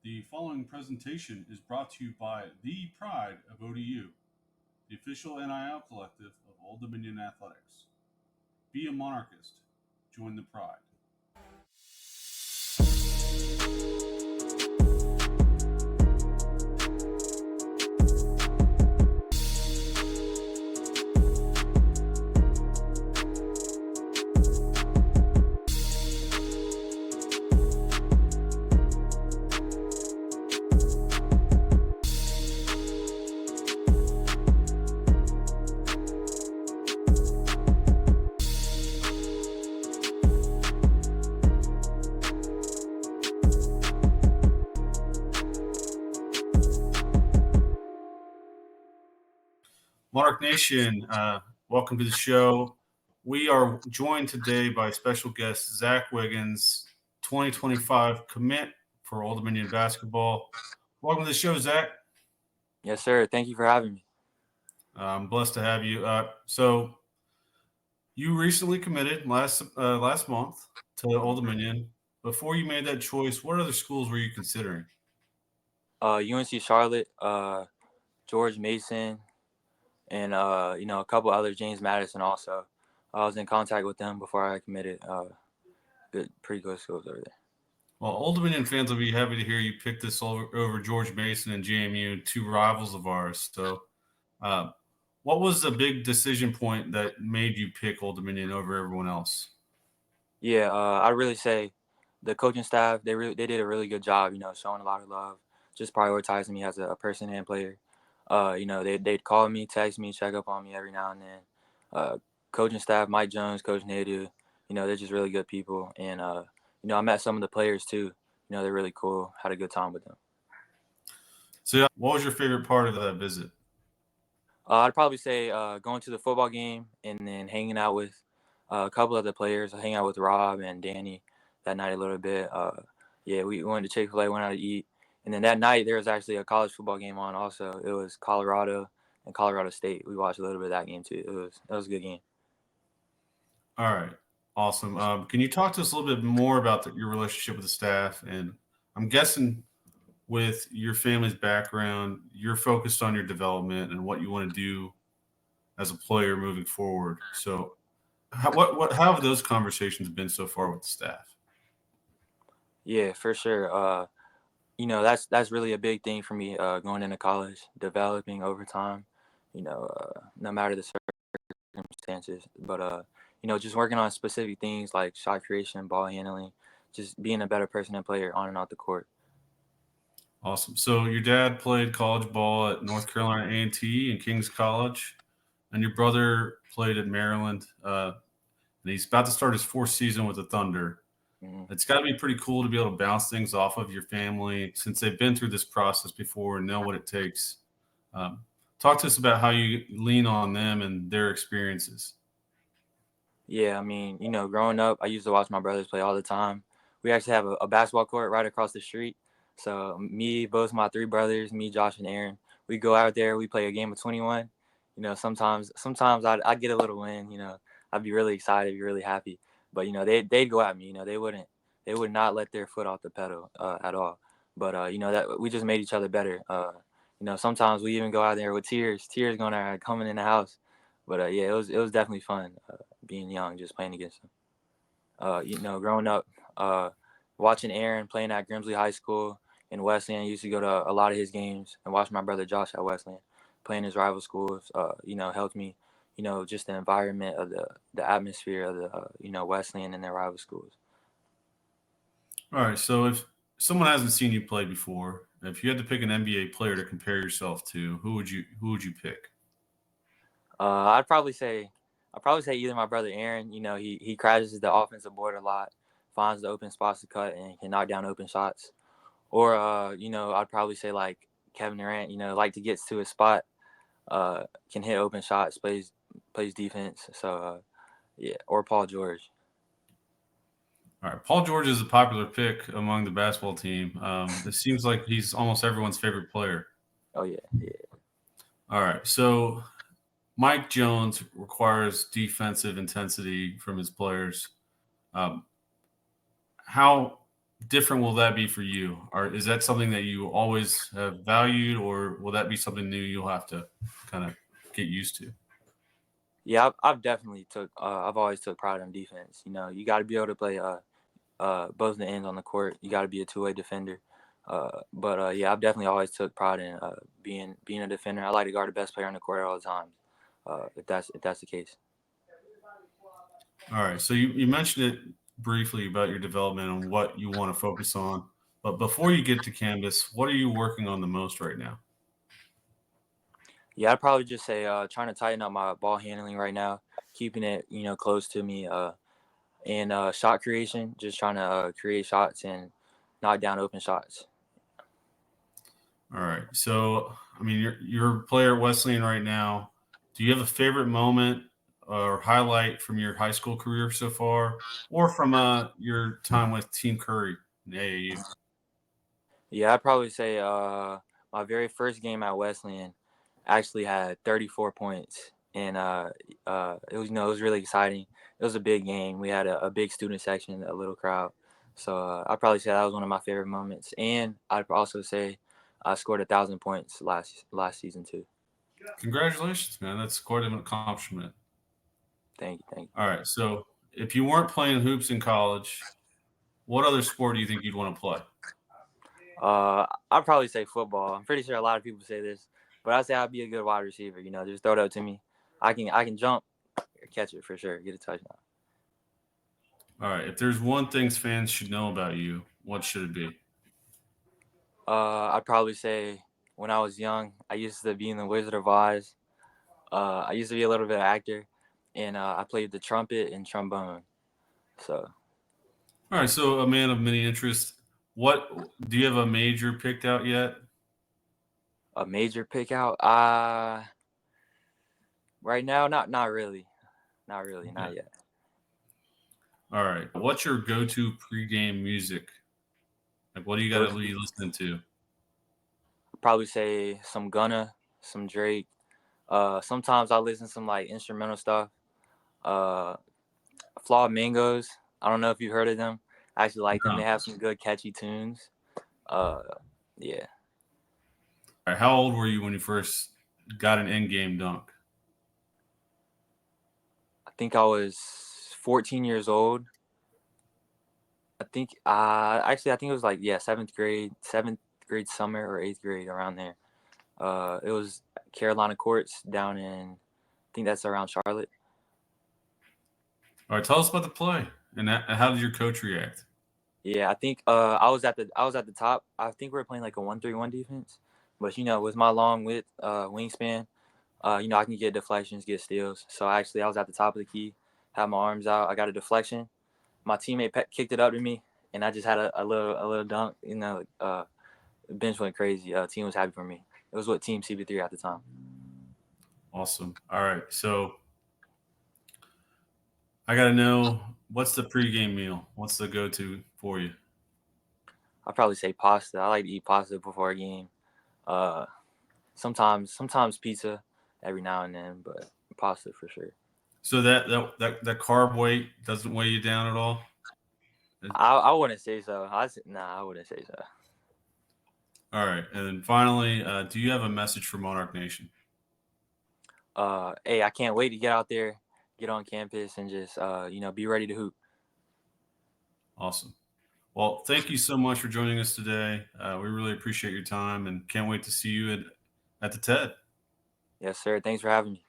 The following presentation is brought to you by the Pride of ODU, the official NIL collective of Old Dominion Athletics. Be a monarchist. Join the Pride. Monarch Nation, welcome to the show. We are joined today by special guest Zacch Wiggins, 2025 commit for Old Dominion Basketball. Welcome to the show, Zacch. Yes, sir. Thank you for having me. I'm blessed to have you. So you recently committed last month to Old Dominion. Before you made that choice, what other schools were you considering? UNC Charlotte, George Mason, and a couple other, James Madison also. I was in contact with them before I committed. Pretty good schools over there. Well, Old Dominion fans will be happy to hear you pick this over George Mason and JMU, two rivals of ours. So, what was the big decision point that made you pick Old Dominion over everyone else? Yeah, I really say the coaching staff, they did a really good job, showing a lot of love, just prioritizing me as a person and player. They'd call me, text me, check up on me every now and then. Coaching staff, Mike Jones, Coach Nadu, they're just really good people. And, I met some of the players too. They're really cool. Had a good time with them. So, what was your favorite part of that visit? I'd probably say going to the football game and then hanging out with a couple of the players. I hang out with Rob and Danny that night a little bit. We went to Chick-fil-A, went out to eat. And then that night there was actually a college football game on also. It was Colorado and Colorado State. We watched a little bit of that game too. It was a good game. All right. Awesome. Can you talk to us a little bit more about your relationship with the staff? And I'm guessing with your family's background, you're focused on your development and what you want to do as a player moving forward. So how have those conversations been so far with the staff? Yeah, for sure. That's really a big thing for me going into college, developing over time, no matter the circumstances. But, just working on specific things like shot creation, ball handling, just being a better person and player on and off the court. Awesome. So your dad played college ball at North Carolina A&T and King's College, and your brother played at Maryland, and he's about to start his fourth season with the Thunder. Mm-hmm. It's got to be pretty cool to be able to bounce things off of your family since they've been through this process before and know what it takes. Talk to us about how you lean on them and their experiences. Yeah, I mean, growing up, I used to watch my brothers play all the time. We actually have a basketball court right across the street. So both my three brothers, me, Josh, and Aaron, we go out there. We play a game of 21. Sometimes I'd get a little win. I'd be really excited, be really happy. But they'd go at me. They would not let their foot off the pedal at all. But that we just made each other better. Sometimes we even go out there with tears going out coming in the house. But it was definitely fun being young, just playing against them. Growing up, watching Aaron playing at Grimsley High School in Wesleyan. I used to go to a lot of his games and watch my brother Josh at Wesleyan playing his rival schools. Helped me, just the environment of the atmosphere of the Wesleyan and their rival schools. All right. So if someone hasn't seen you play before, if you had to pick an NBA player to compare yourself to, who would you pick? I'd probably say either my brother Aaron. He crashes the offensive board a lot, finds the open spots to cut, and can knock down open shots. Or I'd probably say like Kevin Durant. Like to get to his spot, can hit open shots, plays defense. So or Paul George. All right, Paul George is a popular pick among the basketball team. It seems like he's almost everyone's favorite player. Oh yeah. All right, so Mike Jones requires defensive intensity from his players. How different will that be for you? Or is that something that you always have valued, or will that be something new you'll have to kind of get used to? Yeah, I've definitely took. I've always took pride in defense. You know, you got to be able to play both the ends on the court. You got to be a two-way defender. But yeah, I've definitely always took pride in being a defender. I like to guard the best player on the court at all the times. If that's the case. All right. So you mentioned it briefly about your development and what you want to focus on. But before you get to Canvas, what are you working on the most right now? Yeah, I'd probably just say trying to tighten up my ball handling right now, keeping it close to me, and shot creation, just trying to create shots and knock down open shots. All right. So, I mean, you're a player at Wesleyan right now. Do you have a favorite moment or highlight from your high school career so far, or from your time with Team Curry in AAU? Yeah, I'd probably say my very first game at Wesleyan actually had 34 points, and it was it was really exciting. It was a big game. We had a big student section, a little crowd. So I'd probably say that was one of my favorite moments. And I'd also say I scored 1,000 points last season too. Congratulations, man. That's quite an accomplishment. Thank you, thank All right. So, if you weren't playing hoops in college, what other sport do you think you'd want to play? you. I'd probably say football. I'm pretty sure a lot of people say this, but I'd say I'd be a good wide receiver. Just throw it up to me. I can jump, catch it for sure, get a touchdown. All right. If there's one thing fans should know about you, what should it be? I'd probably say when I was young, I used to be in the Wizard of Oz. I used to be a little bit of actor, and I played the trumpet and trombone. So All right. So, a man of many interests. What do you have a major picked out yet? a major pick out, right now, not really, Okay. not yet. All right. What's your go-to pregame music? Like, what do you got Go to to be listening to? probably say some Gunna, some Drake. Sometimes I listen to some like instrumental stuff. Uh, Flawed Mangoes. I don't know if you've heard of them. I actually like them. No. They have some good catchy tunes. Uh, yeah. All right. How old were you when you first got an endgame dunk? I think I was 14 years old. I think it was like, yeah, seventh grade summer or eighth grade, around there. It was Carolina Courts down in, I think that's around Charlotte. All right. Tell us about the play and how did your coach react? Yeah, I think I was at the top. I think we were playing like a 1-3-1 defense, but with my long width wingspan, I can get deflections, get steals. So actually, I was at the top of the key, had my arms out. I got a deflection. My teammate kicked it up to me, and I just had a little dunk. The bench went crazy. Team was happy for me. It was with Team CB3 at the time. Awesome. All right. So I got to know, what's the pregame meal? What's the go-to for you? I'd probably say pasta. I like to eat pasta before a game. Uh, sometimes pizza every now and then, but pasta for sure. So that carb weight doesn't weigh you down at all? I wouldn't say so. Nah, I wouldn't say so. All right. And then finally, do you have a message for Monarch Nation? Hey, I can't wait to get out there, get on campus, and just be ready to hoop. Awesome. Well, thank you so much for joining us today. We really appreciate your time and can't wait to see you at the TED. Yes, sir. Thanks for having me.